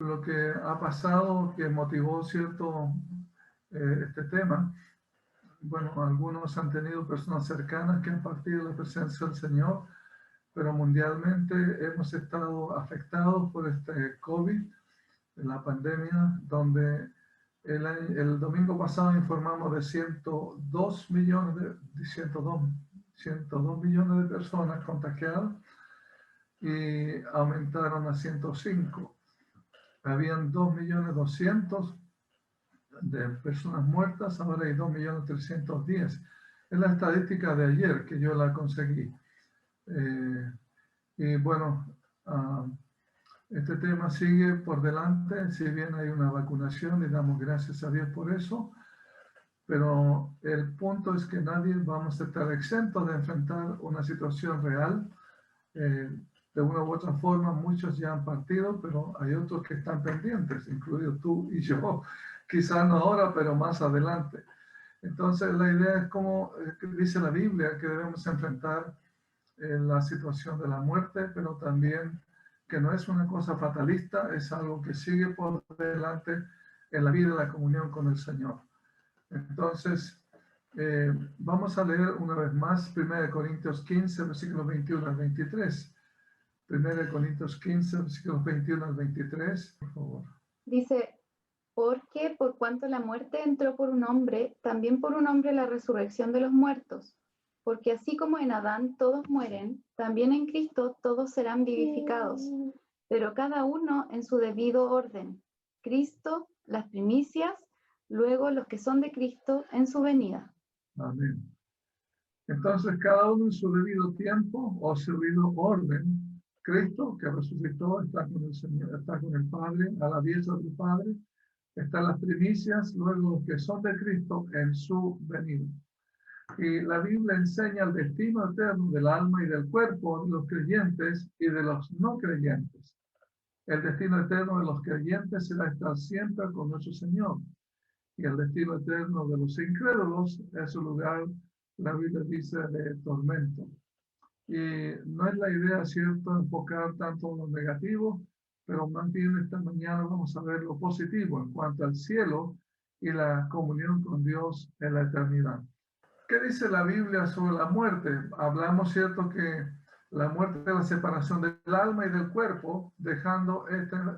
lo que ha pasado que motivó cierto este tema. Bueno, algunos han tenido personas cercanas que han partido de la presencia del Señor, pero mundialmente hemos estado afectados por este COVID, la pandemia, donde el domingo pasado informamos de 102 millones de personas contagiadas y aumentaron a 105. Habían 2.200.000 de personas muertas, ahora hay 2.310.000. Es la estadística de ayer que yo la conseguí. Y bueno, este tema sigue por delante, si bien hay una vacunación, le damos gracias a Dios por eso, pero el punto es que nadie vamos a estar exentos de enfrentar una situación real. De una u otra forma, muchos ya han partido, pero hay otros que están pendientes, incluido tú y yo, quizás no ahora, pero más adelante. Entonces, la idea es como dice la Biblia, que debemos enfrentar la situación de la muerte, pero también que no es una cosa fatalista, es algo que sigue por delante en la vida de la comunión con el Señor. Entonces, vamos a leer una vez más 1 Corintios 15, versículos 21 al 23. 1 Corintios 15, versículos 21 al 23, por favor. Dice, porque por cuanto la muerte entró por un hombre, también por un hombre la resurrección de los muertos. Porque así como en Adán todos mueren, también en Cristo todos serán vivificados, pero cada uno en su debido orden. Cristo, las primicias, luego los que son de Cristo en su venida. Amén. Entonces, cada uno en su debido tiempo o su debido orden. Cristo, que resucitó, está con el Señor, está con el Padre, a la diestra del Padre. Están las primicias, luego los que son de Cristo en su venida. Y la Biblia enseña el destino eterno del alma y del cuerpo de los creyentes y de los no creyentes. El destino eterno de los creyentes será estar siempre con nuestro Señor. Y el destino eterno de los incrédulos es su lugar, la Biblia dice, de tormento. Y no es la idea, ¿cierto?, enfocar tanto en lo negativo, pero más bien esta mañana vamos a ver lo positivo en cuanto al cielo y la comunión con Dios en la eternidad. ¿Qué dice la Biblia sobre la muerte? Hablamos, ¿cierto?, que la muerte es la separación del alma y del cuerpo, dejando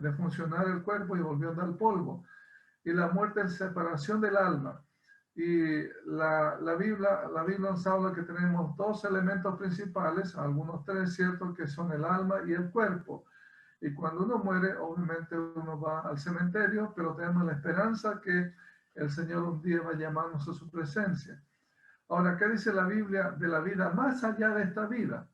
de funcionar el cuerpo y volviendo al polvo. Y la muerte es separación del alma. Y la Biblia nos habla que tenemos dos elementos principales, algunos tres, ¿cierto?, que son el alma y el cuerpo. Y cuando uno muere, obviamente uno va al cementerio, pero tenemos la esperanza que el Señor un día va a llamarnos a su presencia. Ahora, ¿qué dice la Biblia de la vida más allá de esta vida?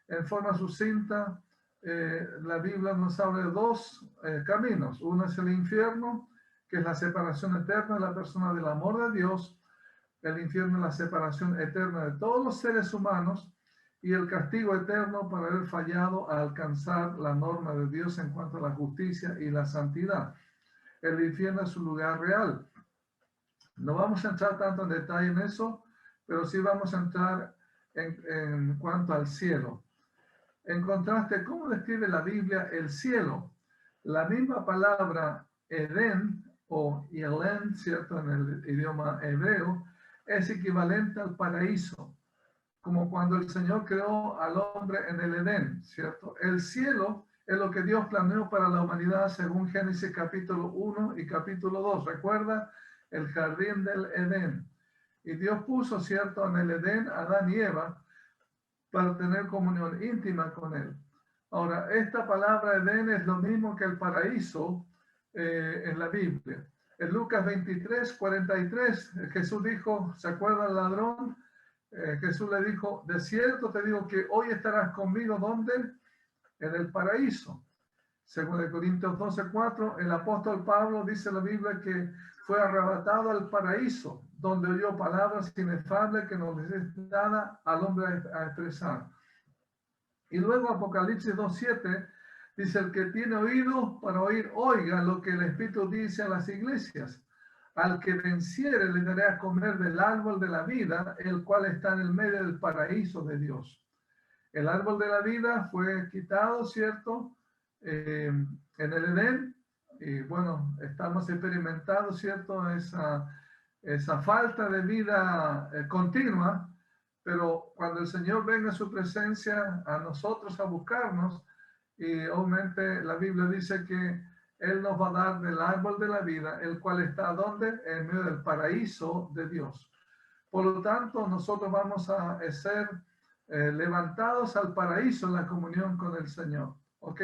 En forma sucinta, la Biblia nos habla de dos caminos. Uno es el infierno, que es la separación eterna de la persona del amor de Dios. El infierno es la separación eterna de todos los seres humanos y el castigo eterno por haber fallado a alcanzar la norma de Dios en cuanto a la justicia y la santidad. El infierno es su lugar real. No vamos a entrar tanto en detalle en eso, pero sí vamos a entrar en cuanto al cielo. En contraste, ¿cómo describe la Biblia el cielo? La misma palabra Edén o Yelén, ¿cierto?, en el idioma hebreo, es equivalente al paraíso, como cuando el Señor creó al hombre en el Edén, ¿cierto? El cielo es lo que Dios planeó para la humanidad según Génesis capítulo 1 y capítulo 2. ¿Recuerda? El jardín del Edén. Y Dios puso, ¿cierto?, en el Edén a Adán y Eva para tener comunión íntima con él. Ahora, esta palabra Edén es lo mismo que el paraíso en la Biblia. En Lucas 23, 43, Jesús dijo, ¿se acuerda el ladrón? Jesús le dijo, de cierto te digo que hoy estarás conmigo, ¿dónde? En el paraíso. Según de Corintios 12, 4, el apóstol Pablo dice en la Biblia que fue arrebatado al paraíso, donde oyó palabras inefables que no les es nada al hombre a expresar. Y luego Apocalipsis 2:7 dice, el que tiene oído para oír, oiga lo que el Espíritu dice a las iglesias. Al que venciere le daré a comer del árbol de la vida, el cual está en el medio del paraíso de Dios. El árbol de la vida fue quitado, ¿cierto?, en el Edén, y bueno, estamos experimentando, ¿cierto? Esa falta de vida continua, pero cuando el Señor venga a su presencia a nosotros a buscarnos, y obviamente la Biblia dice que Él nos va a dar del árbol de la vida, el cual está ¿dónde? En medio del paraíso de Dios. Por lo tanto, nosotros vamos a ser levantados al paraíso en la comunión con el Señor, ¿ok?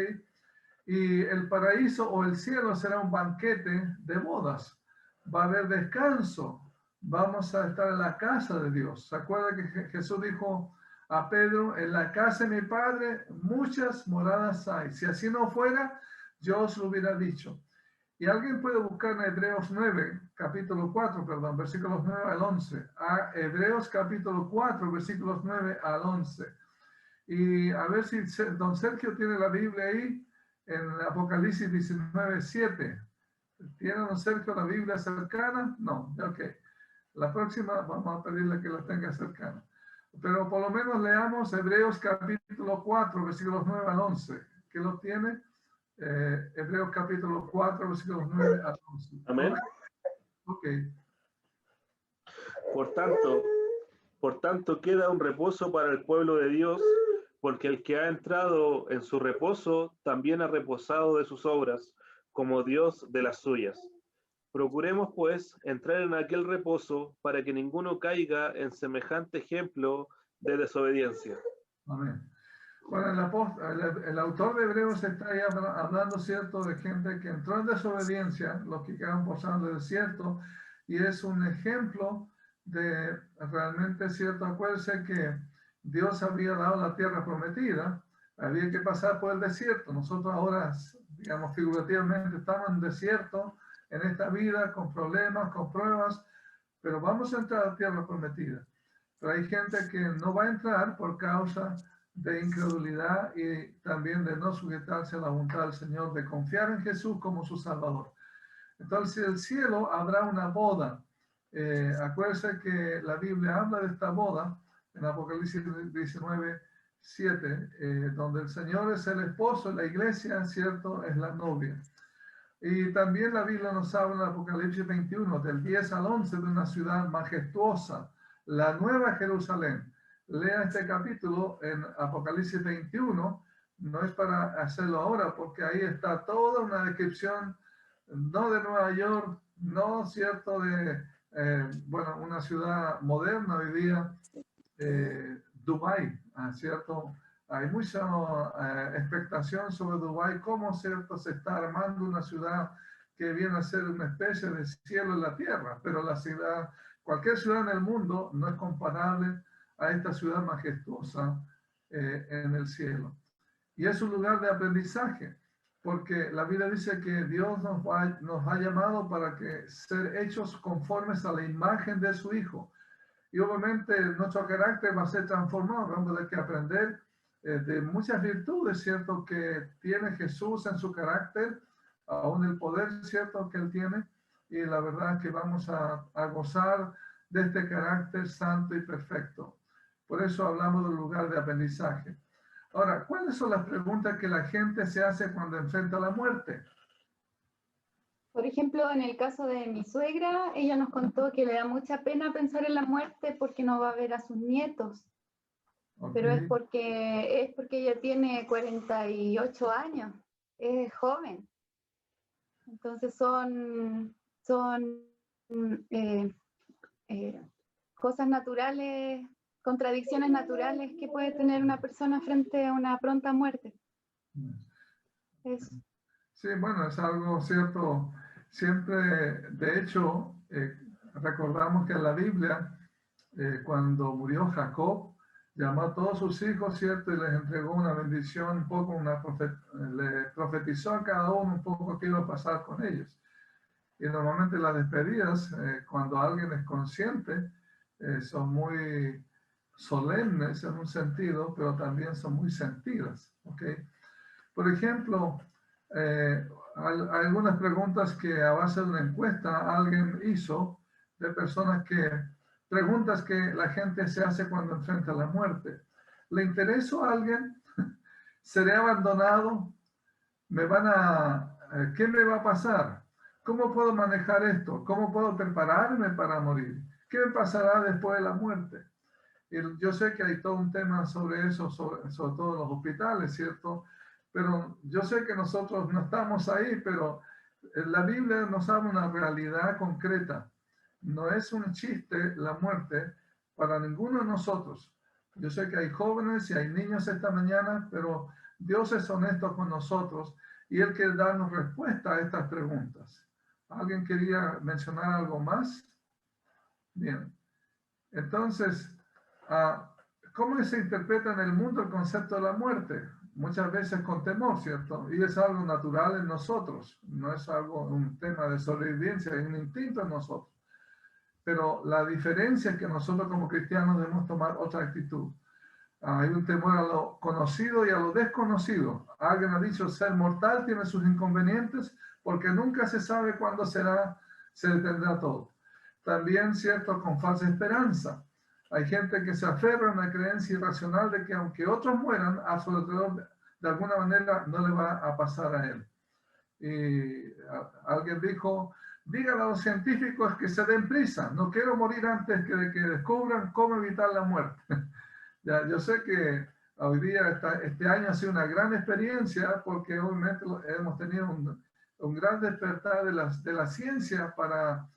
Y el paraíso o el cielo será un banquete de bodas. Va a haber descanso. Vamos a estar en la casa de Dios. ¿Se acuerda que Jesús dijo a Pedro, en la casa de mi Padre muchas moradas hay? Si así no fuera, yo os lo hubiera dicho. Y alguien puede buscar en Hebreos 9, capítulo 4, perdón, versículos 9 al 11. A Hebreos capítulo 4, versículos 9 al 11. Y a ver si don Sergio tiene la Biblia ahí en Apocalipsis 19, 7. ¿Tiene don Sergio la Biblia cercana? No, ok. La próxima vamos a pedirle que la tenga cercana. Pero por lo menos leamos Hebreos capítulo 4, versículos 9 al 11. ¿Qué lo tiene? Hebreos capítulo 4, versículos 9 al 11. Amén. Ok. Por tanto queda un reposo para el pueblo de Dios, porque el que ha entrado en su reposo también ha reposado de sus obras, como Dios de las suyas. Procuremos, pues, entrar en aquel reposo para que ninguno caiga en semejante ejemplo de desobediencia. Amén. Bueno, el autor de Hebreos está ahí hablando, ¿cierto?, de gente que entró en desobediencia, los que quedaron posando en el desierto, y es un ejemplo de realmente, ¿cierto? Acuérdense que Dios había dado la tierra prometida, había que pasar por el desierto. Nosotros ahora, digamos, figurativamente estamos en desierto en esta vida, con problemas, con pruebas, pero vamos a entrar a la tierra prometida. Pero hay gente que no va a entrar por causa de incredulidad y también de no sujetarse a la voluntad del Señor, de confiar en Jesús como su Salvador. Entonces, en el cielo habrá una boda. Acuérdense que la Biblia habla de esta boda en Apocalipsis 19, 7, donde el Señor es el esposo, la iglesia, ¿cierto?, es la novia. Y también la Biblia nos habla en Apocalipsis 21, del 10 al 11, de una ciudad majestuosa, la Nueva Jerusalén. Lea este capítulo en Apocalipsis 21, no es para hacerlo ahora, porque ahí está toda una descripción, no de Nueva York, no cierto de, bueno, una ciudad moderna hoy día, Dubái, ¿cierto? Hay mucha expectación sobre Dubái, cómo, ¿cierto?, se está armando una ciudad que viene a ser una especie de cielo en la tierra, pero la ciudad, cualquier ciudad en el mundo no es comparable a esta ciudad majestuosa en el cielo. Y es un lugar de aprendizaje, porque la Biblia dice que Dios nos ha llamado para que ser hechos conformes a la imagen de su Hijo. Y obviamente nuestro carácter va a ser transformado, vamos a tener que aprender de muchas virtudes, ¿cierto?, que tiene Jesús en su carácter, aún el poder, ¿cierto?, que Él tiene, y la verdad es que vamos a gozar de este carácter santo y perfecto. Por eso hablamos del lugar de aprendizaje. Ahora, ¿cuáles son las preguntas que la gente se hace cuando enfrenta la muerte? Por ejemplo, en el caso de mi suegra, ella nos contó que le da mucha pena pensar en la muerte porque no va a ver a sus nietos. Okay. Pero es porque ella tiene 48 años, es joven. Entonces son cosas naturales, contradicciones naturales que puede tener una persona frente a una pronta muerte. Eso. Sí, bueno, es algo cierto. Siempre, de hecho, recordamos que en la Biblia, cuando murió Jacob, llamó a todos sus hijos, ¿cierto? Y les entregó una bendición, un poco, le profetizó a cada uno un poco qué iba a pasar con ellos. Y normalmente las despedidas, cuando alguien es consciente, son muy solemnes en un sentido, pero también son muy sentidas, ¿ok? Por ejemplo, algunas preguntas que a base de una encuesta alguien hizo de preguntas que la gente se hace cuando enfrenta la muerte. ¿Le interesó a alguien? ¿Seré abandonado? ¿Me van a ¿qué me va a pasar? ¿Cómo puedo manejar esto? ¿Cómo puedo prepararme para morir? ¿Qué me pasará después de la muerte? Y yo sé que hay todo un tema sobre eso, sobre todo en los hospitales, ¿cierto? Pero yo sé que nosotros no estamos ahí, pero la Biblia nos habla una realidad concreta. No es un chiste la muerte para ninguno de nosotros. Yo sé que hay jóvenes y hay niños esta mañana, pero Dios es honesto con nosotros y Él quiere darnos respuesta a estas preguntas. ¿Alguien quería mencionar algo más? Bien. Entonces, ¿cómo se interpreta en el mundo el concepto de la muerte? Muchas veces con temor, ¿cierto? Y es algo natural en nosotros, no es algo, un tema de sobrevivencia, es un instinto en nosotros. Pero la diferencia es que nosotros como cristianos debemos tomar otra actitud. Hay un temor a lo conocido y a lo desconocido. Alguien ha dicho, ser mortal tiene sus inconvenientes porque nunca se sabe cuándo se detendrá todo. También, cierto, con falsa esperanza. Hay gente que se aferra a una creencia irracional de que aunque otros mueran, a su alrededor de alguna manera no le va a pasar a él. Y alguien dijo, díganle a los científicos que se den prisa, no quiero morir antes de que descubran cómo evitar la muerte. Ya, yo sé que hoy día, este año ha sido una gran experiencia porque obviamente hemos tenido un gran despertar de la ciencia para,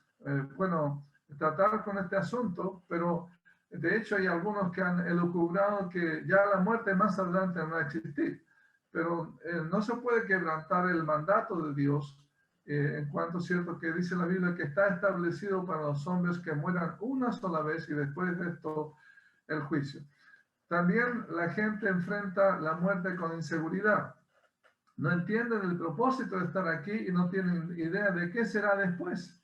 bueno, tratar con este asunto, pero de hecho hay algunos que han elucubrado que ya la muerte más adelante no va a existir, pero no se puede quebrantar el mandato de Dios en cuanto es cierto que dice la Biblia que está establecido para los hombres que mueran una sola vez y después de esto el juicio. También la gente enfrenta la muerte con inseguridad. No entienden el propósito de estar aquí y no tienen idea de qué será después.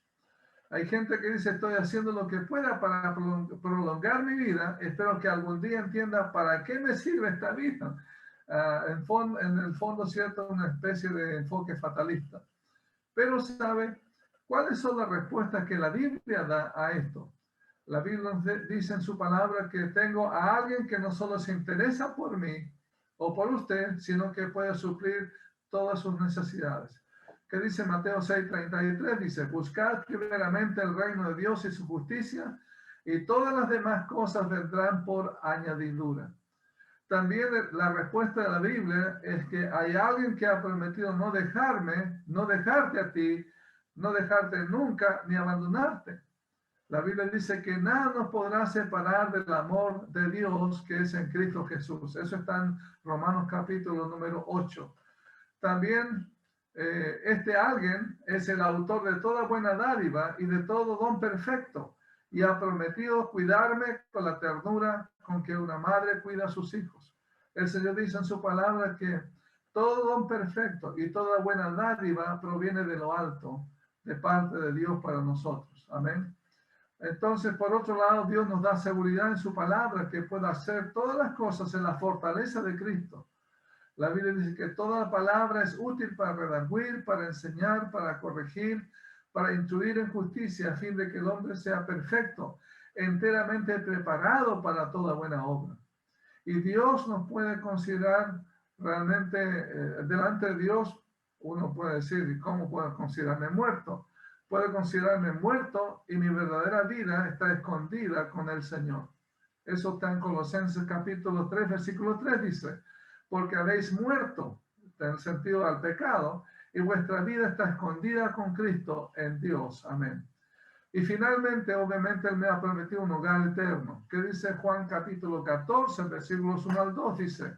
Hay gente que dice, estoy haciendo lo que pueda para prolongar mi vida. Espero que algún día entienda para qué me sirve esta vida. En el fondo, cierto, una especie de enfoque fatalista. Pero sabe, ¿cuáles son las respuestas que la Biblia da a esto? La Biblia dice en su palabra que tengo a alguien que no solo se interesa por mí o por usted, sino que puede suplir todas sus necesidades. ¿Qué dice Mateo 6:33? Dice, buscad primeramente el reino de Dios y su justicia, y todas las demás cosas vendrán por añadidura. También la respuesta de la Biblia es que hay alguien que ha prometido no dejarme, no dejarte a ti, no dejarte nunca, ni abandonarte. La Biblia dice que nada nos podrá separar del amor de Dios que es en Cristo Jesús. Eso está en Romanos capítulo número 8. También este alguien es el autor de toda buena dádiva y de todo don perfecto y ha prometido cuidarme con la ternura con que una madre cuida a sus hijos. El Señor dice en su palabra que todo don perfecto y toda buena dádiva proviene de lo alto, de parte de Dios para nosotros. Amén. Entonces, por otro lado, Dios nos da seguridad en su palabra que puede hacer todas las cosas en la fortaleza de Cristo. La Biblia dice que toda la palabra es útil para redarguir, para enseñar, para corregir, para instruir en justicia, a fin de que el hombre sea perfecto, enteramente preparado para toda buena obra. Y Dios nos puede considerar realmente, delante de Dios, uno puede decir, ¿cómo puedo considerarme muerto? Puedo considerarme muerto y mi verdadera vida está escondida con el Señor. Eso está en Colosenses capítulo 3, versículo 3, dice, porque habéis muerto, en el sentido al pecado, y vuestra vida está escondida con Cristo en Dios. Amén. Y finalmente, obviamente, Él me ha prometido un hogar eterno. ¿Qué dice Juan capítulo 14, versículos 1 al 2? Dice,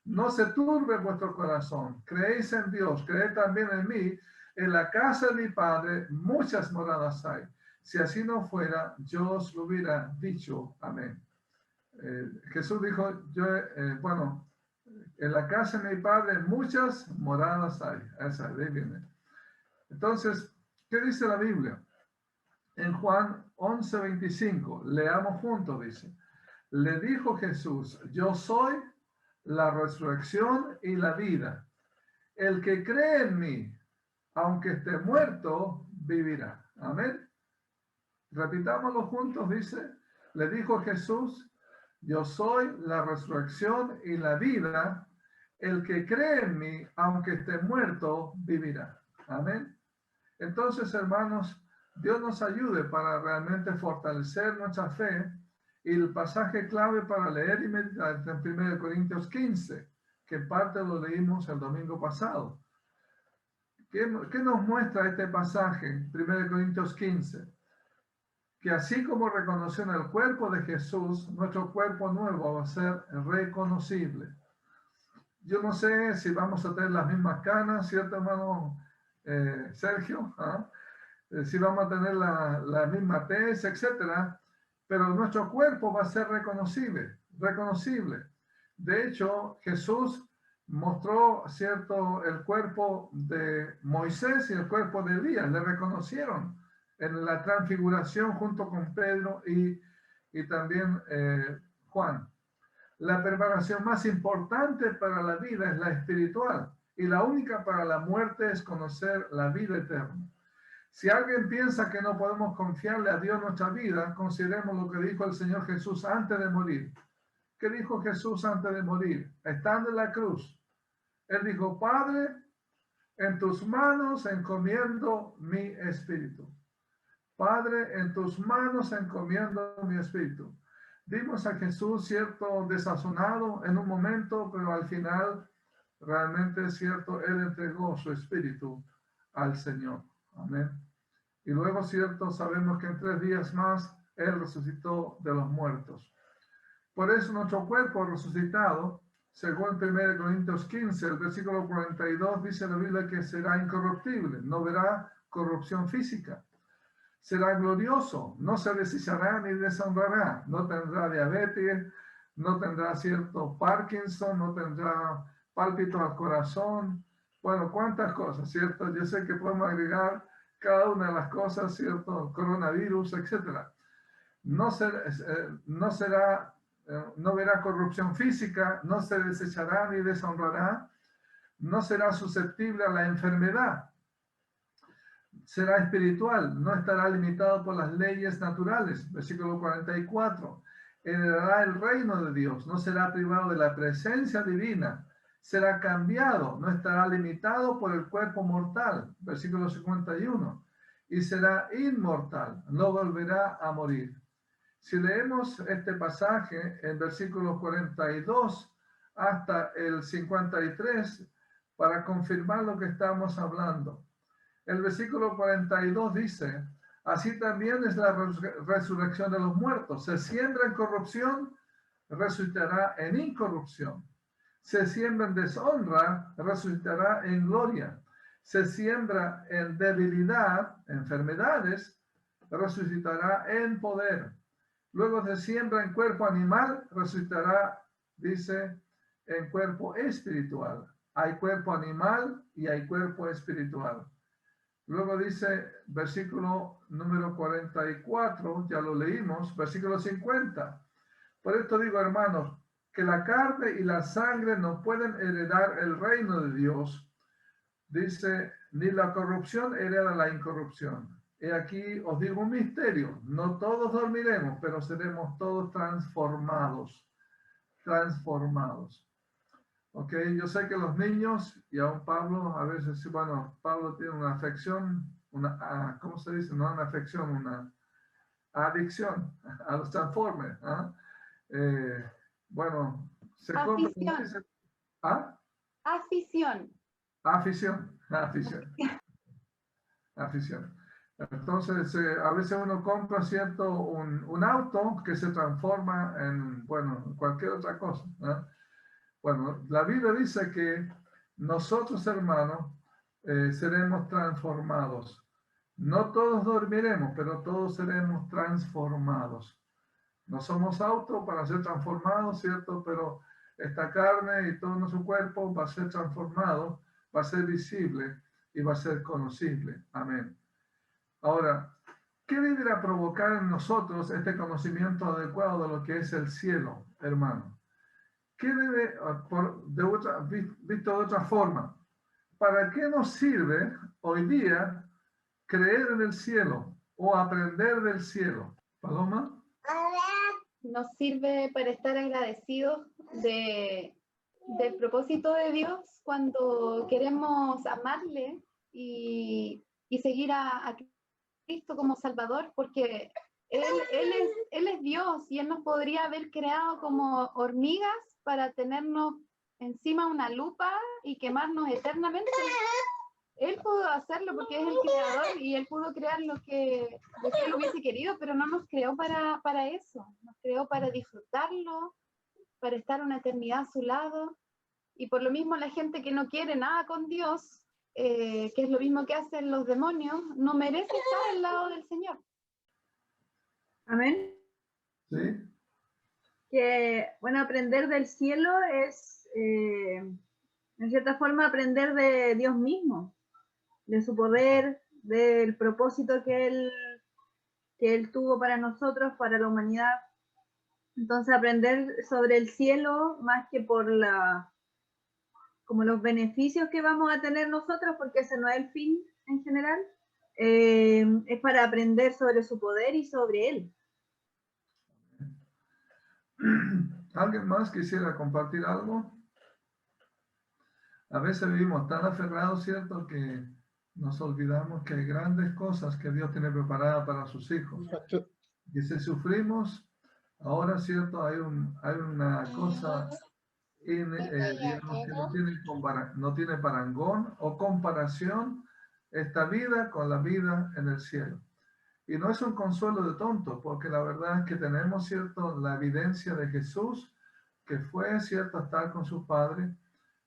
no se turbe vuestro corazón, creéis en Dios, creed también en mí. En la casa de mi Padre muchas moradas hay. Si así no fuera, yo os lo hubiera dicho. Amén. Jesús dijo, bueno, en la casa de mi Padre muchas moradas hay. Esa, de ahí viene. Entonces, ¿qué dice la Biblia? En Juan 11:25, leamos juntos, dice, le dijo Jesús, yo soy la resurrección y la vida. El que cree en mí, aunque esté muerto, vivirá. Amén. Repitámoslo juntos, dice, le dijo Jesús, yo soy la resurrección y la vida. El que cree en mí, aunque esté muerto, vivirá. Amén. Entonces, hermanos, Dios nos ayude para realmente fortalecer nuestra fe. Y el pasaje clave para leer y meditar en 1 Corintios 15, que parte lo leímos el domingo pasado. ¿Qué nos muestra este pasaje, 1 Corintios 15? Que así como reconoció en el cuerpo de Jesús, nuestro cuerpo nuevo va a ser reconocible. Yo no sé si vamos a tener las mismas canas, ¿cierto, hermano Sergio? ¿Ah? Si vamos a tener la misma tez, etcétera, pero nuestro cuerpo va a ser reconocible. De hecho, Jesús mostró, ¿cierto?, el cuerpo de Moisés y el cuerpo de Elías, le reconocieron en la transfiguración junto con Pedro y también Juan. La preparación más importante para la vida es la espiritual y la única para la muerte es conocer la vida eterna. Si alguien piensa que no podemos confiarle a Dios nuestra vida, consideremos lo que dijo el Señor Jesús antes de morir. ¿Qué dijo Jesús antes de morir? Estando en la cruz. Él dijo, Padre, en tus manos encomiendo mi espíritu. Padre, en tus manos encomiendo mi espíritu. Vimos a Jesús, cierto, desazonado en un momento, pero al final, realmente es cierto, Él entregó su espíritu al Señor. Amén. Y luego, cierto, sabemos que en 3 días más Él resucitó de los muertos. Por eso nuestro cuerpo resucitado, según 1 Corintios 15, el versículo 42, dice la Biblia que será incorruptible, no verá corrupción física. Será glorioso, no se desechará ni deshonrará, no tendrá diabetes, no tendrá cierto Parkinson, no tendrá pálpitos al corazón. Bueno, cuántas cosas, ¿cierto? Yo sé que podemos agregar cada una de las cosas, ¿cierto? Coronavirus, etc. No verá corrupción física, no se desechará ni deshonrará, no será susceptible a la enfermedad. Será espiritual, no estará limitado por las leyes naturales. Versículo 44. Heredará el reino de Dios, no será privado de la presencia divina. Será cambiado, no estará limitado por el cuerpo mortal. Versículo 51. Y será inmortal, no volverá a morir. Si leemos este pasaje en versículos 42 hasta el 53, para confirmar lo que estamos hablando. El versículo 42 dice, así también es la resurrección de los muertos. Se siembra en corrupción, resucitará en incorrupción. Se siembra en deshonra, resucitará en gloria. Se siembra en debilidad, enfermedades, resucitará en poder. Luego se siembra en cuerpo animal, resucitará, dice, en cuerpo espiritual. Hay cuerpo animal y hay cuerpo espiritual. Luego dice, versículo número 44, ya lo leímos, versículo 50. Por esto digo, hermanos, que la carne y la sangre no pueden heredar el reino de Dios. Dice, ni la corrupción hereda la incorrupción. Y aquí os digo un misterio, no todos dormiremos, pero seremos todos transformados. Transformados. Ok, yo sé que los niños, y aún Pablo, a veces, bueno, Pablo tiene una afección, ¿cómo se dice? No una afección, una adicción a los Transformers. Bueno, se compra. ¿Ah? Afición. Afición. Afición. Entonces, a veces uno compra, ¿cierto? Un auto que se transforma en, bueno, cualquier otra cosa, ¿no? Bueno, la Biblia dice que nosotros, hermanos, seremos transformados. No todos dormiremos, pero todos seremos transformados. No somos autos para ser transformados, ¿cierto? Pero esta carne y todo nuestro cuerpo va a ser transformado, va a ser visible y va a ser conocible. Amén. Ahora, ¿qué deberá provocar en nosotros este conocimiento adecuado de lo que es el cielo, hermano? ¿Qué debe, visto de otra forma, para qué nos sirve hoy día creer en el cielo o aprender del cielo? Paloma. Nos sirve para estar agradecidos del propósito de Dios cuando queremos amarle y seguir a Cristo como Salvador, porque él es Dios y Él nos podría haber creado como hormigas para tenernos encima una lupa y quemarnos eternamente. Él pudo hacerlo porque es el creador y Él pudo crear lo que Él hubiese querido, pero no nos creó para eso, nos creó para disfrutarlo, para estar una eternidad a su lado. Y por lo mismo la gente que no quiere nada con Dios, que es lo mismo que hacen los demonios, no merece estar al lado del Señor. Amén. ¿Sí? Que, bueno, aprender del cielo es, en cierta forma, aprender de Dios mismo, de su poder, del propósito que Él tuvo para nosotros, para la humanidad. Entonces, aprender sobre el cielo, más que por como los beneficios que vamos a tener nosotros, porque ese no es el fin en general, es para aprender sobre su poder y sobre Él. ¿Alguien más quisiera compartir algo? A veces vivimos tan aferrados, ¿cierto?, que nos olvidamos que hay grandes cosas que Dios tiene preparadas para sus hijos. Y si sufrimos, ahora, ¿cierto?, hay una cosa, digamos, que no tiene parangón o comparación esta vida con la vida en el cielo. Y no es un consuelo de tonto, porque la verdad es que tenemos, ¿cierto?, la evidencia de Jesús, que fue, ¿cierto?, estar con su Padre.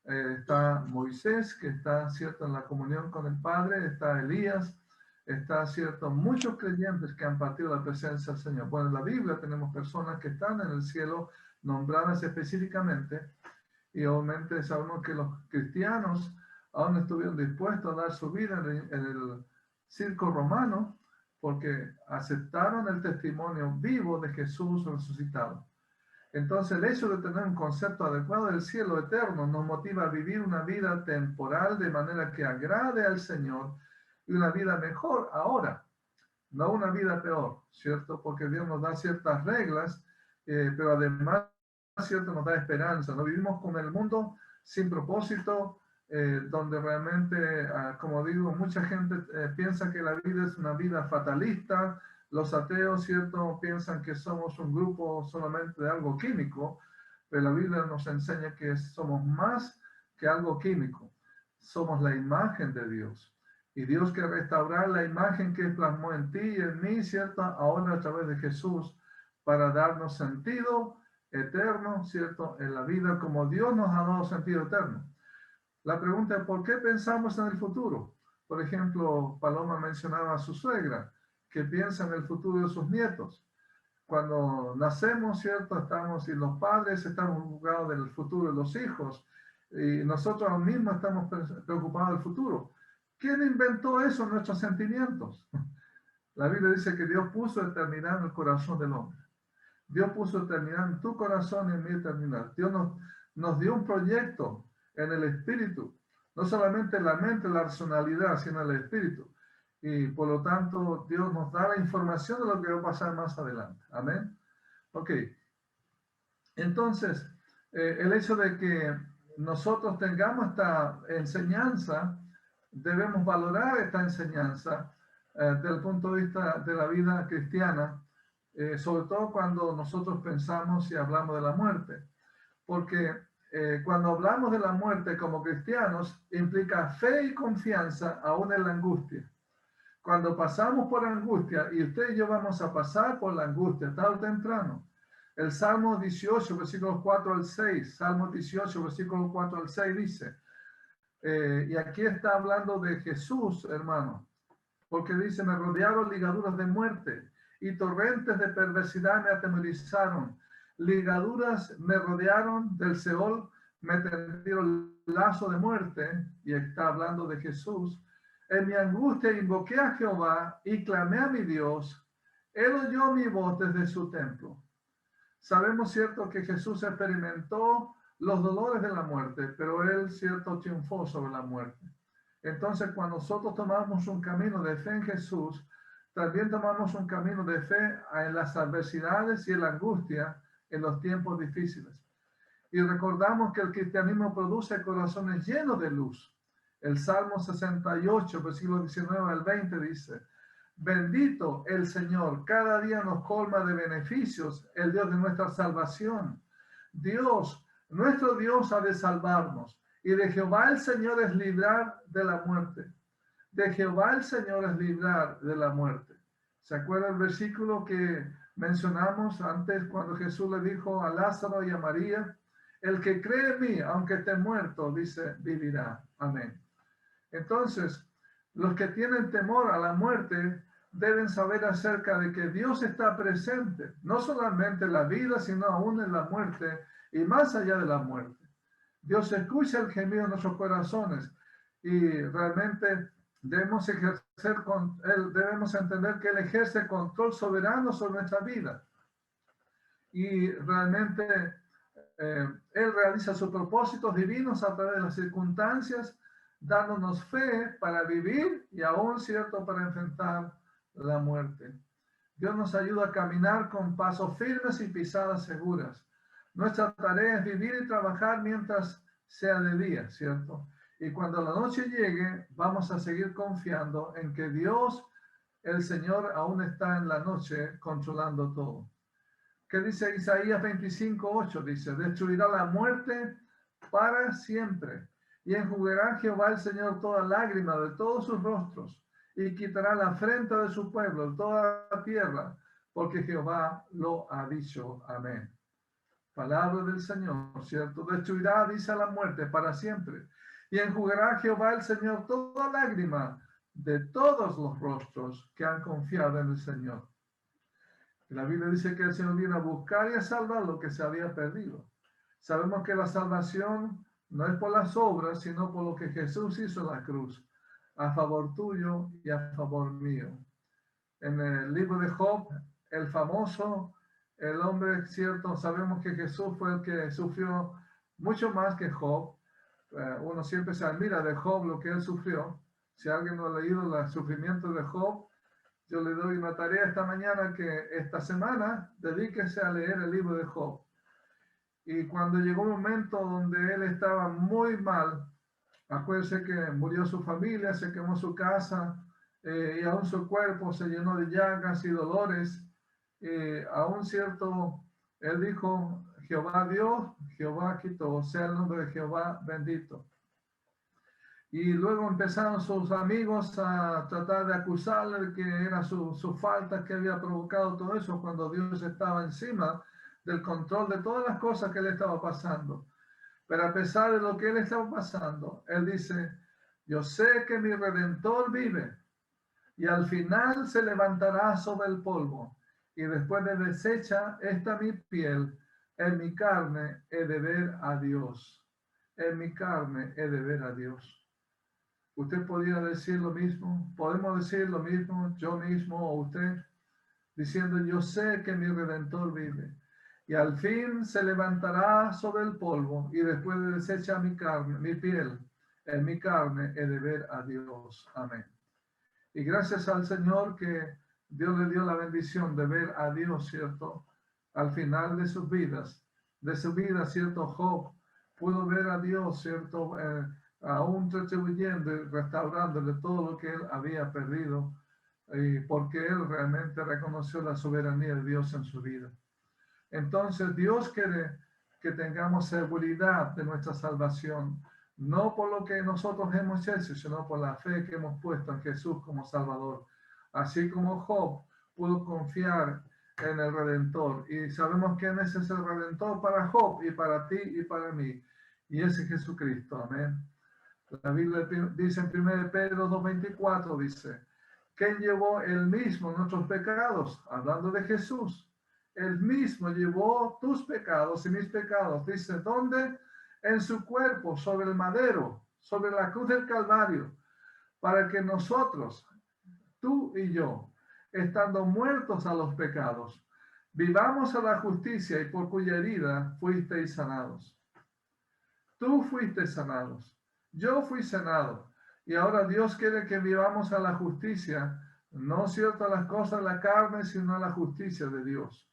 Está Moisés, que está, ¿cierto?, en la comunión con el Padre. Está Elías. Está, ¿cierto?, muchos creyentes que han partido de la presencia del Señor. Bueno, en la Biblia tenemos personas que están en el cielo, nombradas específicamente. Y obviamente sabemos que los cristianos aún estuvieron dispuestos a dar su vida en el circo romano, porque aceptaron el testimonio vivo de Jesús resucitado. Entonces, el hecho de tener un concepto adecuado del cielo eterno nos motiva a vivir una vida temporal de manera que agrade al Señor y una vida mejor ahora, no una vida peor, ¿cierto? Porque Dios nos da ciertas reglas, pero además, ¿cierto?, nos da esperanza. No vivimos con el mundo sin propósito, donde realmente, como digo, mucha gente piensa que la vida es una vida fatalista. Los ateos, ¿cierto?, piensan que somos un grupo solamente de algo químico, pero la Biblia nos enseña que somos más que algo químico. Somos la imagen de Dios. Y Dios quiere restaurar la imagen que plasmó en ti y en mí, ¿cierto?, ahora a través de Jesús, para darnos sentido eterno, ¿cierto?, en la vida, como Dios nos ha dado sentido eterno. La pregunta es, ¿por qué pensamos en el futuro? Por ejemplo, Paloma mencionaba a su suegra, que piensa en el futuro de sus nietos. Cuando nacemos, ¿cierto?, estamos, y los padres estamos preocupados del futuro de los hijos, y nosotros mismos estamos preocupados del futuro. ¿Quién inventó eso en nuestros sentimientos? La Biblia dice que Dios puso eternidad en el corazón del hombre. Dios puso eternidad en tu corazón y en mi eternidad. Dios nos dio un proyecto en el espíritu, no solamente en la mente, la racionalidad, sino en el espíritu. Y por lo tanto, Dios nos da la información de lo que va a pasar más adelante. Amén. Ok. Entonces, el hecho de que nosotros tengamos esta enseñanza, debemos valorar esta enseñanza desde el punto de vista de la vida cristiana, sobre todo cuando nosotros pensamos y hablamos de la muerte. Porque cuando hablamos de la muerte como cristianos, implica fe y confianza aún en la angustia. Cuando pasamos por angustia, y usted y yo vamos a pasar por la angustia tarde o temprano. El Salmo 18, versículos 4 al 6, Salmo 18, versículos 4 al 6 dice, y aquí está hablando de Jesús, hermano, porque dice, me rodearon ligaduras de muerte y torrentes de perversidad me atemorizaron. Ligaduras me rodearon del Seol, me tendieron lazo de muerte, y está hablando de Jesús. En mi angustia invoqué a Jehová y clamé a mi Dios. Él oyó mi voz desde su templo. Sabemos, cierto, que Jesús experimentó los dolores de la muerte, pero él, cierto, triunfó sobre la muerte. Entonces, cuando nosotros tomamos un camino de fe en Jesús, también tomamos un camino de fe en las adversidades y en la angustia en los tiempos difíciles. Y recordamos que el cristianismo produce corazones llenos de luz. El Salmo 68, versículo 19 al 20 dice: bendito el Señor, cada día nos colma de beneficios, el Dios de nuestra salvación. Dios, nuestro Dios ha de salvarnos, y de Jehová el Señor es librar de la muerte. De Jehová el Señor es librar de la muerte. ¿Se acuerda el versículo que mencionamos antes cuando Jesús le dijo a Lázaro y a María? El que cree en mí, aunque esté muerto, dice, vivirá. Amén. Entonces, los que tienen temor a la muerte deben saber acerca de que Dios está presente, no solamente en la vida, sino aún en la muerte y más allá de la muerte. Dios escucha el gemido de nuestros corazones y realmente debemos debemos entender que Él ejerce control soberano sobre nuestra vida. Y realmente Él realiza sus propósitos divinos a través de las circunstancias, dándonos fe para vivir y aún, cierto, para enfrentar la muerte. Dios nos ayuda a caminar con pasos firmes y pisadas seguras. Nuestra tarea es vivir y trabajar mientras sea de día, ¿cierto? Y cuando la noche llegue, vamos a seguir confiando en que Dios, el Señor, aún está en la noche controlando todo. ¿Qué dice Isaías 25:8? Dice, destruirá la muerte para siempre y enjugará Jehová el Señor toda lágrima de todos sus rostros y quitará la afrenta de su pueblo en toda la tierra, porque Jehová lo ha dicho. Amén. Palabra del Señor, ¿cierto? Destruirá, dice, la muerte para siempre y enjugará Jehová el Señor toda lágrima de todos los rostros que han confiado en el Señor. La Biblia dice que el Señor vino a buscar y a salvar lo que se había perdido. Sabemos que la salvación no es por las obras, sino por lo que Jesús hizo en la cruz, a favor tuyo y a favor mío. En el libro de Job, el famoso, el hombre, cierto, sabemos que Jesús fue el que sufrió mucho más que Job. Uno siempre se admira de Job lo que él sufrió. Si alguien no ha leído el sufrimiento de Job, yo le doy una tarea esta mañana que esta semana dedíquese a leer el libro de Job. Y cuando llegó un momento donde él estaba muy mal, acuérdense que murió su familia, se quemó su casa, y aún su cuerpo se llenó de llagas y dolores. Aún cierto, él dijo, Jehová dio, Jehová quitó, sea el nombre de Jehová bendito. Y luego empezaron sus amigos a tratar de acusarle que era su falta que había provocado todo eso, cuando Dios estaba encima del control de todas las cosas que le estaba pasando. Pero a pesar de lo que él estaba pasando, él dice, yo sé que mi Redentor vive y al final se levantará sobre el polvo y después de deshecha esta mi piel, en mi carne he de ver a Dios. En mi carne he de ver a Dios. Usted podría decir lo mismo, podemos decir lo mismo, yo mismo o usted, diciendo, yo sé que mi Redentor vive, y al fin se levantará sobre el polvo, y después de desechar mi carne, mi piel, en mi carne he de ver a Dios. Amén. Y gracias al Señor que Dios le dio la bendición de ver a Dios, ¿cierto? Al final de sus vidas, ¿cierto? Job pudo ver a Dios, ¿cierto? Aún retribuyendo y restaurándole todo lo que él había perdido, porque él realmente reconoció la soberanía de Dios en su vida. Entonces Dios quiere que tengamos seguridad de nuestra salvación, no por lo que nosotros hemos hecho, sino por la fe que hemos puesto en Jesús como Salvador. Así como Job pudo confiar en el Redentor, y sabemos quién es ese Redentor para Job y para ti y para mí, y ese es Jesucristo. Amén. La Biblia dice en 1 Pedro 2:24, dice, ¿quién llevó él mismo nuestros pecados? Hablando de Jesús. Él mismo llevó tus pecados y mis pecados. Dice, ¿dónde? En su cuerpo, sobre el madero, sobre la cruz del Calvario, para que nosotros, tú y yo, estando muertos a los pecados, vivamos a la justicia y por cuya herida fuisteis sanados. Tú fuiste sanados. Yo fui sanado y ahora Dios quiere que vivamos a la justicia, no cierto a las cosas de la carne, sino a la justicia de Dios.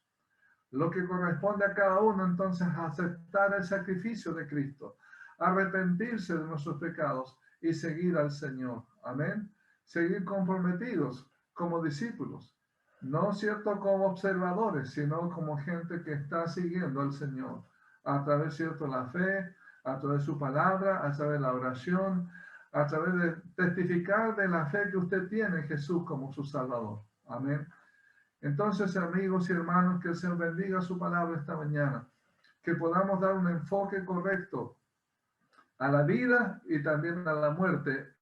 Lo que corresponde a cada uno entonces es aceptar el sacrificio de Cristo, arrepentirse de nuestros pecados y seguir al Señor. Amén. Seguir comprometidos como discípulos. No cierto como observadores, sino como gente que está siguiendo al Señor. A través, cierto, la fe, a través de su palabra, a través de la oración, a través de testificar de la fe que usted tiene en Jesús como su Salvador. Amén. Entonces, amigos y hermanos, que el Señor bendiga su palabra esta mañana. Que podamos dar un enfoque correcto a la vida y también a la muerte.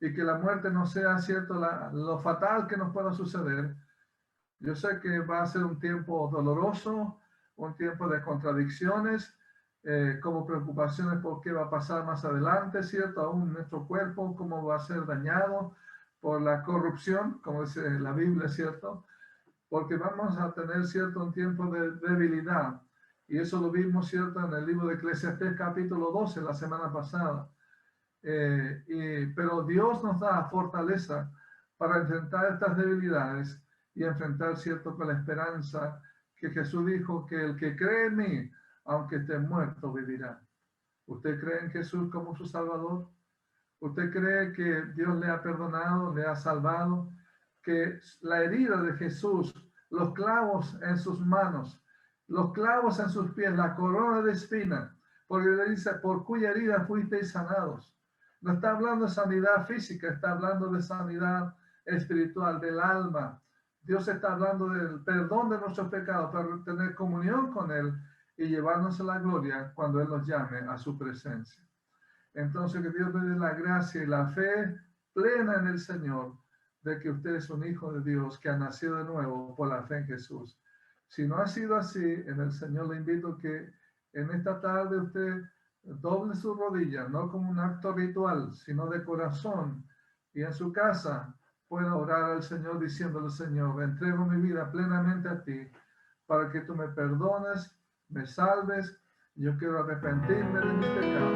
Y que la muerte no sea, cierto, lo fatal que nos pueda suceder. Yo sé que va a ser un tiempo doloroso, un tiempo de contradicciones, como preocupaciones por qué va a pasar más adelante, ¿cierto? Aún nuestro cuerpo, cómo va a ser dañado por la corrupción, como dice la Biblia, ¿cierto? Porque vamos a tener, ¿cierto?, un tiempo de debilidad. Y eso lo vimos, ¿cierto?, en el libro de Eclesiastés capítulo 12, la semana pasada. Pero Dios nos da fortaleza para enfrentar estas debilidades y enfrentar, ¿cierto?, con la esperanza que Jesús dijo que el que cree en mí, aunque esté muerto, vivirá. ¿Usted cree en Jesús como su Salvador? ¿Usted cree que Dios le ha perdonado, le ha salvado? Que la herida de Jesús, los clavos en sus manos, los clavos en sus pies, la corona de espina, porque le dice, por cuya herida fuisteis sanados. No está hablando de sanidad física, está hablando de sanidad espiritual, del alma. Dios está hablando del perdón de nuestros pecados para tener comunión con Él y llevarnos a la gloria cuando Él nos llame a su presencia. Entonces, que Dios le dé la gracia y la fe plena en el Señor de que usted es un hijo de Dios que ha nacido de nuevo por la fe en Jesús. Si no ha sido así, en el Señor le invito a que en esta tarde usted doble su rodilla, no como un acto ritual, sino de corazón, y en su casa pueda orar al Señor diciéndole, Señor, entrego mi vida plenamente a ti para que tú me perdones, me salves. Yo quiero arrepentirme de mis pecados